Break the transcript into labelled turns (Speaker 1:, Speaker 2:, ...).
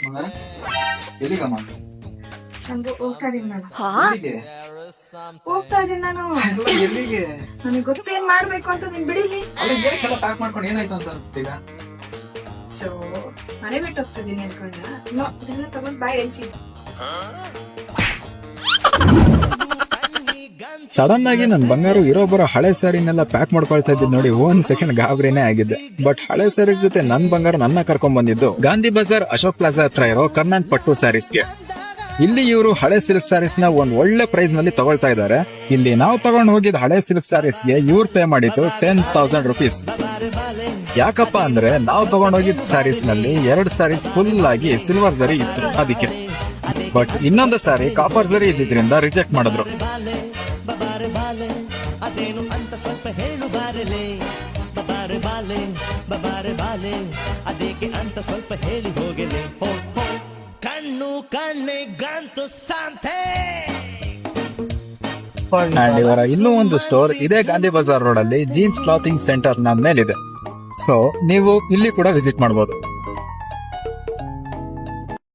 Speaker 1: ಮಗನೇ, ಎಲ್ಲಿಗಮ್ಮ?
Speaker 2: ನಂದು ಹೋಗ್ತಾ ಇದೀನಿ ನಾನು.
Speaker 1: ಎಲ್ಲಿಗೆ?
Speaker 2: ಹೋಗ್ತಾ ಇದೀನಿ ನಾನು.
Speaker 1: ಎಲ್ಲ ಎಲ್ಲಿಗೆ?
Speaker 2: ನನಗೆ ಗೊತ್ತೇನ್ ಮಾಡ್ಬೇಕು ಅಂತ ನೀನ್ ಬಿಡಿಲಿ.
Speaker 1: ಅಲ್ಲ ಏನಕ್ಕೆಲ್ಲ ಪ್ಯಾಕ್ ಮಾಡ್ಕೊಂಡು ಏನಾಯ್ತು ಅಂತ ಅನ್ಸ್ತೀಗ?
Speaker 2: ಸೊ ಮನೆ ಬಿಟ್ಟು ಹೋಗ್ತಾ ಇದೀನಿ ಅನ್ಕೊಂಡ. ಇದನ್ನ ತಗೊಂಡ್ ಬಾಯ್ ಹಂಚಿ.
Speaker 3: ಸಡನ್ ಆಗಿ ನನ್ ಬಂಗಾರು ಇರೋಬ್ಬರ ಹಳೆ ಸ್ಯಾರಿನೆಲ್ಲ ಪ್ಯಾಕ್ ಮಾಡ್ಕೊಳ್ತಾ ಇದ್ದಿದ್ ನೋಡಿ ಒಂದ್ ಸೆಕೆಂಡ್ ಗಾಬರಿನೇ ಆಗಿದ್ದೆ. ಬಟ್ ಹಳೆ ಸ್ಯಾರೀಸ್ ಜೊತೆ ನನ್ ಬಂಗಾರ ನನ್ನ ಕರ್ಕೊಂಡ್ ಬಂದಿದ್ದು ಗಾಂಧಿ ಬಜಾರ್ ಅಶೋಕ್ ಪ್ಲಾಜಾ ಹತ್ರ ಇರೋ ಕರ್ನಾಟಕ ಪಟ್ಟು ಸ್ಯಾರೀಸ್ಗೆ. ಇಲ್ಲಿ ಇವರು ಹಳೆ ಸಿಲ್ಕ್ ಸ್ಯಾರೀಸ್ ನ ಒಂದ್ ಒಳ್ಳೆ ಪ್ರೈಸ್ ನಲ್ಲಿ ತಗೊಳ್ತಾ ಇದ್ದಾರೆ. ಇಲ್ಲಿ ನಾವು ತಗೊಂಡ್ ಹೋಗಿದ್ ಹಳೆ ಸಿಲ್ಕ್ ಸ್ಯಾರೀಸ್ಗೆ ಇವ್ರು ಪೇ ಮಾಡಿದ್ದು 10,000 rupees. ಯಾಕಪ್ಪ ಅಂದ್ರೆ ನಾವು ತಗೊಂಡ್ ಹೋಗಿದ್ ಸ್ಯಾರೀಸ್ ನಲ್ಲಿ 2 ಸ್ಯಾರೀಸ್ ಫುಲ್ ಆಗಿ ಸಿಲ್ವರ್ ಜರಿ ಇತ್ತು ಅದಕ್ಕೆ. ಬಟ್ ಇನ್ನೊಂದು ಸ್ಯಾರಿ ಕಾಪರ್ ಜರಿ ಇದ್ದಿದ್ರಿಂದ ರಿಜೆಕ್ಟ್ ಮಾಡಿದ್ರು. ಅಂಡ್ ಇವರ ಇನ್ನೂ ಒಂದು ಸ್ಟೋರ್ ಇದೇ ಗಾಂಧಿ ಬಜಾರ್ ರೋಡ್ ಅಲ್ಲಿ ಜೀನ್ಸ್ ಕ್ಲಾತಿಂಗ್ ಸೆಂಟರ್ ನ ಮೇಲಿದೆ. ಸೊ ನೀವು ಇಲ್ಲಿ ಕೂಡ ವಿಸಿಟ್ ಮಾಡಬಹುದು.